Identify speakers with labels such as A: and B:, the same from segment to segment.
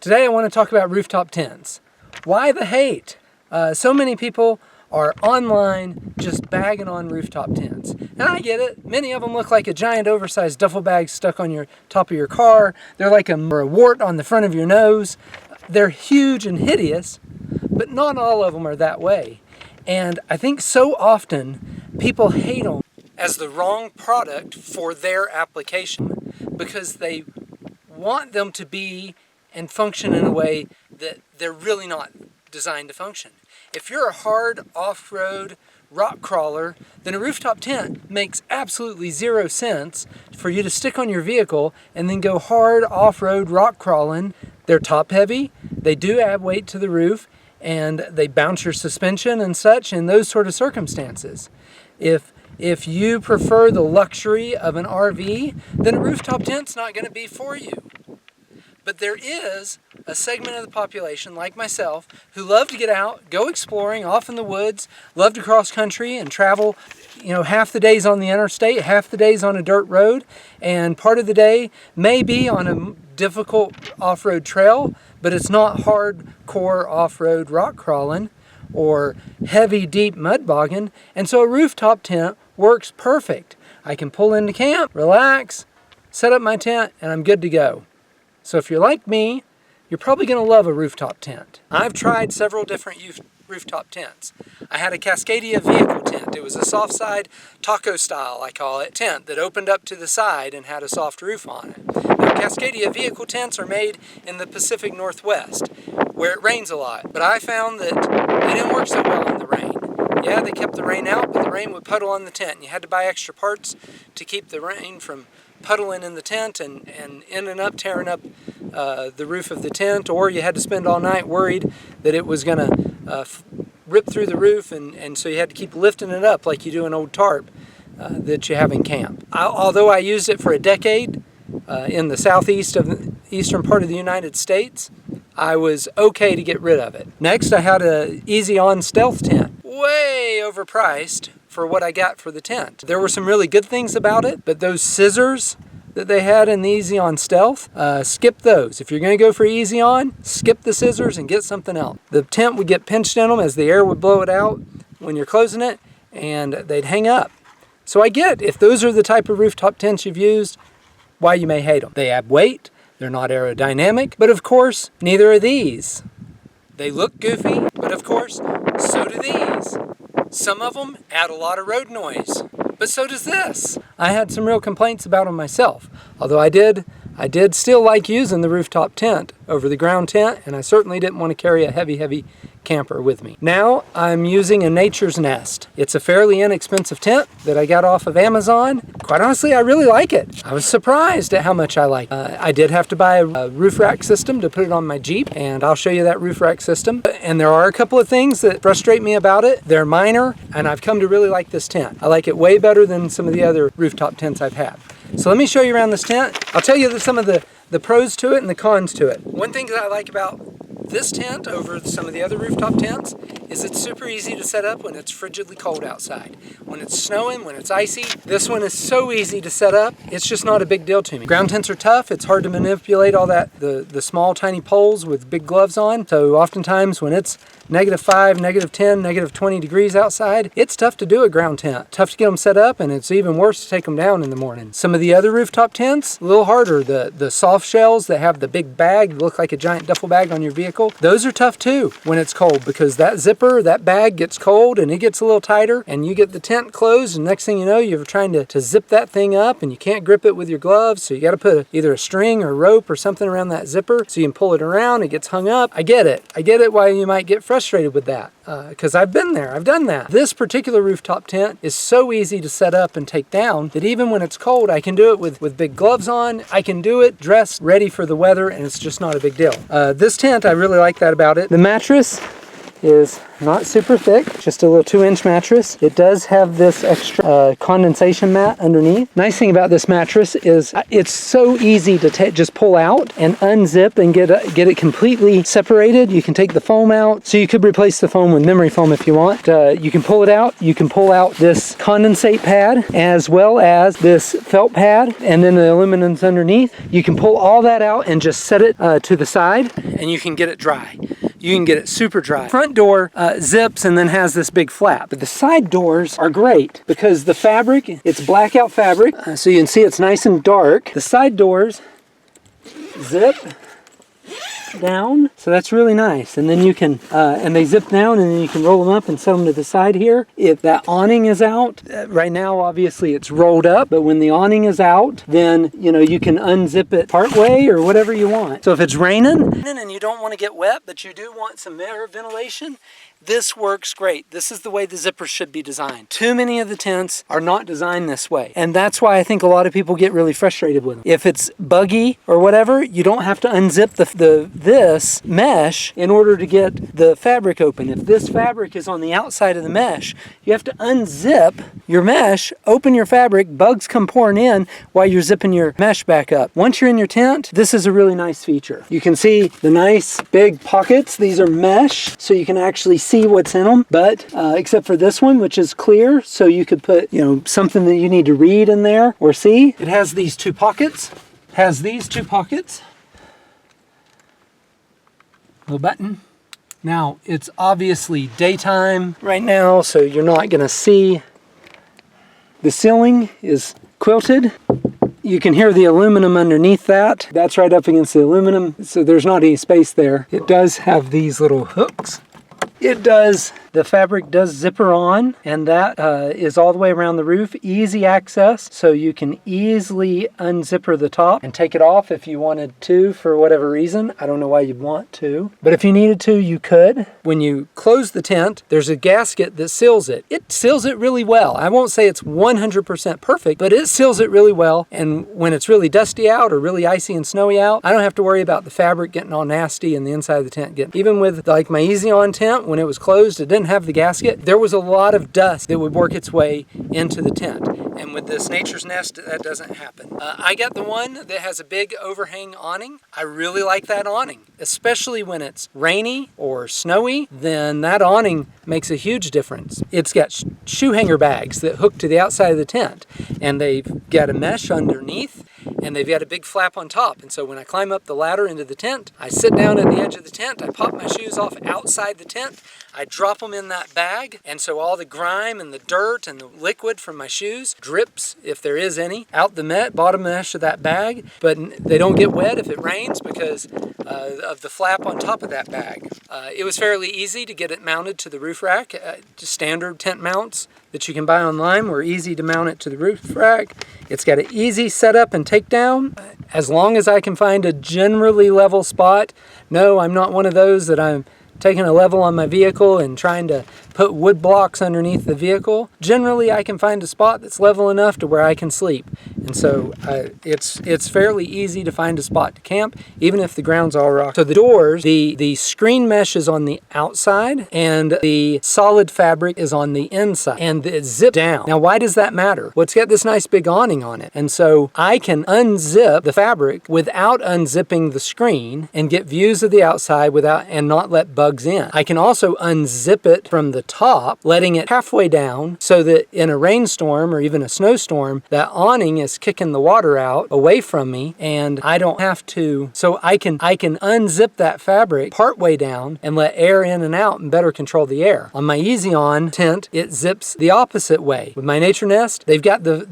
A: Today I want to talk about rooftop tents. Why the hate? So many people are online just bagging on rooftop tents. And I get it. Many of them look like a giant oversized duffel bag stuck on your top of your car. They're like a wart on the front of your nose. They're huge and hideous, but not all of them are that way. And I think so often people hate them as the wrong product for their application because they want them to be and function in a way that they're really not designed to function. If you're a hard off-road rock crawler, then a rooftop tent makes absolutely zero sense for you to stick on your vehicle and then go hard off-road rock crawling. They're top heavy, they do add weight to the roof, and they bounce your suspension and such in those sort of circumstances. If you prefer the luxury of an RV, then a rooftop tent's not going to be for you. But there is a segment of the population, like myself, who love to get out, go exploring off in the woods, love to cross country and travel, half the days on the interstate, half the days on a dirt road, and part of the day may be on a difficult off-road trail, but it's not hardcore off-road rock crawling or heavy, deep mud bogging, and so a rooftop tent works perfect. I can pull into camp, relax, set up my tent, and I'm good to go. So if you're like me, you're probably going to love a rooftop tent. I've tried several different rooftop tents. I had a Cascadia vehicle tent. It was a soft side, taco style I call it, tent that opened up to the side and had a soft roof on it. Now Cascadia vehicle tents are made in the Pacific Northwest where it rains a lot, but I found that they didn't work so well in the rain. Yeah, they kept the rain out, but the rain would puddle on the tent and you had to buy extra parts to keep the rain from puddling in the tent and ending up tearing up the roof of the tent, or you had to spend all night worried that it was going to rip through the roof, and so you had to keep lifting it up like you do an old tarp that you have in camp. Although I used it for a decade in the southeast of the eastern part of the United States, I was okay to get rid of it. Next, I had a Easy On Stealth tent, way overpriced for what I got for the tent. There were some really good things about it, but those scissors that they had in the Easy On Stealth, skip those. If you're going to go for Easy On, skip the scissors and get something else. The tent would get pinched in them as the air would blow it out when you're closing it, and they'd hang up. So I get, if those are the type of rooftop tents you've used, why you may hate them. They add weight, they're not aerodynamic, but of course, neither are these. They look goofy, but of course, so do these. Some of them add a lot of road noise, but so does this. I had some real complaints about them myself, although I did still like using the rooftop tent over the ground tent, and I certainly didn't want to carry a heavy camper with me. Now I'm using a NatureNest. It's a fairly inexpensive tent that I got off of Amazon. Quite honestly, I really like it. I was surprised at how much I like it. I did have to buy a roof rack system to put it on my Jeep, and I'll show you that roof rack system. And there are a couple of things that frustrate me about it. They're minor, and I've come to really like this tent. I like it way better than some of the other rooftop tents I've had. So let me show you around this tent. I'll tell you some of the pros to it and the cons to it. One thing that I like about this tent over some of the other rooftop tents is it's super easy to set up when it's frigidly cold outside. When it's snowing, when it's icy, this one is so easy to set up, it's just not a big deal to me. Ground tents are tough, it's hard to manipulate all that, the small tiny poles with big gloves on, so oftentimes when it's -5, -10, -20 degrees outside, it's tough to do a ground tent. Tough to get them set up, and it's even worse to take them down in the morning. Some of the other rooftop tents, a little harder. The soft shells that have the big bag that look like a giant duffel bag on your vehicle, those are tough too when it's cold, because that zipper, that bag gets cold and it gets a little tighter, and you get the tent closed, and next thing you know, you're trying to zip that thing up, and you can't grip it with your gloves, so you got to put either a string or rope or something around that zipper so you can pull it around. It gets hung up. I get it why you might get frustrated with that, because I've been there, I've done that. This particular rooftop tent is so easy to set up and take down that even when it's cold, I can do it with big gloves on. I can do it dressed, ready for the weather, and it's just not a big deal. This tent, I really like that about it. The mattress is not super thick, just a little 2-inch mattress. It does have this extra condensation mat underneath. Nice thing about this mattress is it's so easy to just pull out and unzip and get it completely separated. You can take the foam out, so you could replace the foam with memory foam if you want. You can pull it out. You can pull out this condensate pad as well as this felt pad, and then the aluminum's underneath. You can pull all that out and just set it to the side, and you can get it dry. You can get it super dry. Front door zips and then has this big flap. But the side doors are great because the fabric, it's blackout fabric, so you can see it's nice and dark. The side doors zip down, so that's really nice. And then you can and they zip down, and then you can roll them up and set them to the side here. If that awning is out, right now obviously it's rolled up, but when the awning is out, then you can unzip it part way or whatever you want. So if it's raining and you don't want to get wet, but you do want some air ventilation, this works great. This is the way the zippers should be designed. Too many of the tents are not designed this way, and that's why I think a lot of people get really frustrated with them. If it's buggy or whatever, you don't have to unzip this mesh in order to get the fabric open. If this fabric is on the outside of the mesh, you have to unzip your mesh, open your fabric, bugs come pouring in while you're zipping your mesh back up. Once you're in your tent, this is a really nice feature. You can see the nice big pockets. These are mesh, so you can actually see what's in them, but except for this one, which is clear, so you could put something that you need to read in there or see. It has these two pockets. Little button. Now it's obviously daytime right now, so you're not gonna see. The ceiling is quilted. You can hear the aluminum underneath that. That's right up against the aluminum, so there's not any space there. It does have these little hooks. The fabric does zipper on, and that is all the way around the roof. Easy access, so you can easily unzipper the top and take it off if you wanted to for whatever reason. I don't know why you'd want to, but if you needed to, you could. When you close the tent, there's a gasket that seals it. It seals it really well. I won't say it's 100% perfect, but it seals it really well, and when it's really dusty out or really icy and snowy out, I don't have to worry about the fabric getting all nasty and the inside of the tent getting. Even with like my Easy On tent, when it was closed, it didn't have the gasket. There was a lot of dust that would work its way into the tent, and with this NatureNest, that doesn't happen. I got the one that has a big overhang awning. I really like that awning, especially when it's rainy or snowy. Then that awning makes a huge difference. It's got shoe hanger bags that hook to the outside of the tent, and they've got a mesh underneath, and they've got a big flap on top. And so when I climb up the ladder into the tent, I sit down at the edge of the tent, I pop my shoes off outside the tent, I drop them in that bag, and so all the grime and the dirt and the liquid from my shoes drips, if there is any, out the bottom mesh of that bag, but they don't get wet if it rains because of the flap on top of that bag. It was fairly easy to get it mounted to the roof rack. Just standard tent mounts that you can buy online were easy to mount it to the roof rack. It's got an easy setup and takedown. As long as I can find a generally level spot. No, I'm not one of those that I'm taking a level on my vehicle and trying to put wood blocks underneath the vehicle. Generally, I can find a spot that's level enough to where I can sleep. And so it's fairly easy to find a spot to camp, even if the ground's all rock. So the doors, the screen mesh is on the outside, and the solid fabric is on the inside, and it's zipped down. Now, why does that matter? Well, it's got this nice big awning on it, and so I can unzip the fabric without unzipping the screen and get views of the outside and not let bugs in. I can also unzip it from the top, letting it halfway down so that in a rainstorm or even a snowstorm, that awning is kicking the water out away from me, and I don't have to. So I can unzip that fabric partway down and let air in and out and better control the air. On my Easy On tent, it zips the opposite way. With my NatureNest, they've got the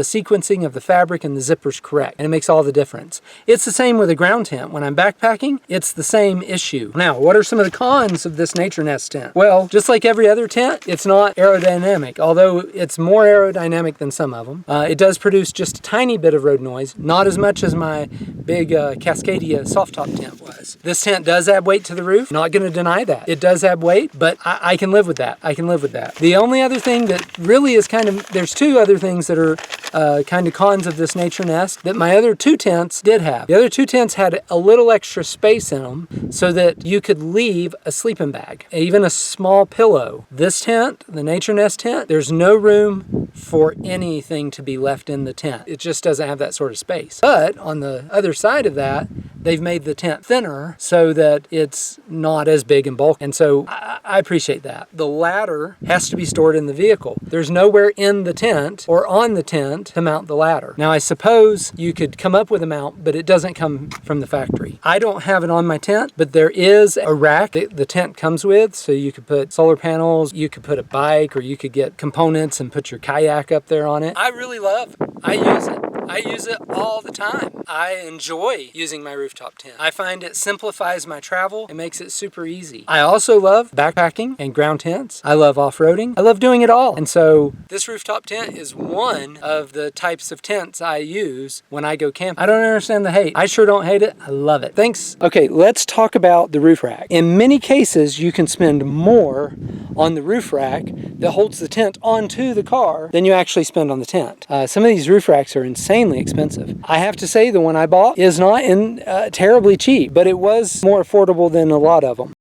A: sequencing of the fabric and the zippers correct, and it makes all the difference. It's the same with a ground tent. When I'm backpacking, it's the same issue. Now, what are some of the cons of this NatureNest tent? Well, just like every other tent, it's not aerodynamic, although it's more aerodynamic than some of them. It does produce just just a tiny bit of road noise, not as much as my big Cascadia soft top tent was. This tent does add weight to the roof, not gonna deny that. It does add weight, but I can live with that. I can live with that. The only other thing that really is kind of, there's two other things that are kind of cons of this NatureNest that my other two tents did have. The other two tents had a little extra space in them so that you could leave a sleeping bag, even a small pillow. This tent, the NatureNest tent, there's no room for anything to be left in the tent. It just doesn't have that sort of space. But on the other side of that, they've made the tent thinner so that it's not as big and bulky. And so I appreciate that. The ladder has to be stored in the vehicle. There's nowhere in the tent or on the tent to mount the ladder. Now I suppose you could come up with a mount, but it doesn't come from the factory. I don't have it on my tent, but there is a rack that the tent comes with, so you could put solar panels, you could put a bike, or you could get components and put your kayak up there on it. I really love it. I use it. I use it all the time. I enjoy using my rooftop tent. I find it simplifies my travel. It makes it super easy. I also love backpacking and ground tents. I love off-roading. I love doing it all. And so this rooftop tent is one of the types of tents I use when I go camping. I don't understand the hate. I sure don't hate it. I love it. Thanks. Okay, let's talk about the roof rack. In many cases, you can spend more on the roof rack that holds the tent onto the car than you actually spend on the tent. Some of these roof racks are insanely expensive. I have to say the one I bought is not terribly cheap, but it was more affordable than a lot of them.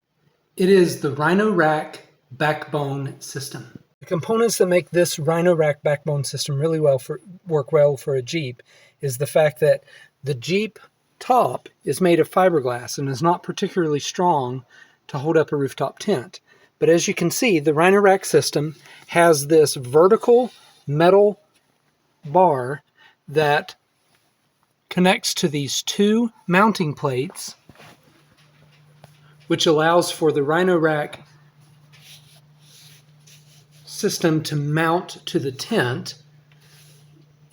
A: It is the Rhino Rack backbone system. The components that make this Rhino Rack backbone system really work well for a Jeep is the fact that the Jeep top is made of fiberglass and is not particularly strong to hold up a rooftop tent. But as you can see, the Rhino Rack system has this vertical metal bar that connects to these two mounting plates, which allows for the Rhino Rack system to mount to the tent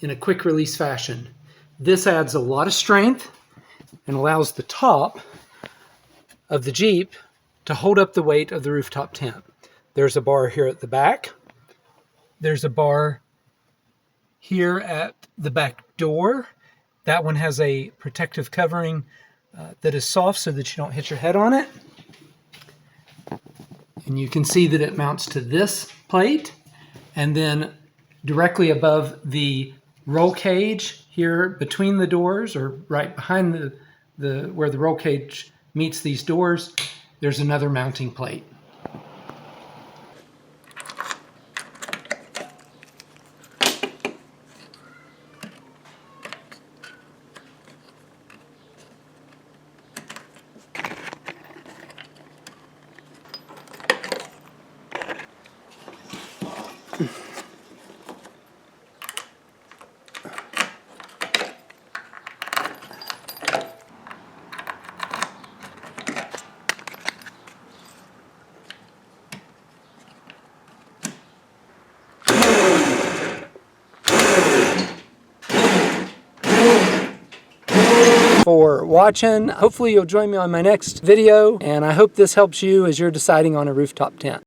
A: in a quick release fashion. This adds a lot of strength and allows the top of the Jeep to hold up the weight of the rooftop tent. There's a bar here at the back. There's a bar here at the back door. That one has a protective covering that is soft so that you don't hit your head on it. And you can see that it mounts to this plate. And then directly above the roll cage here between the doors, or right behind where the roll cage meets these doors, there's another mounting plate. For watching. Hopefully you'll join me on my next video, and I hope this helps you as you're deciding on a rooftop tent.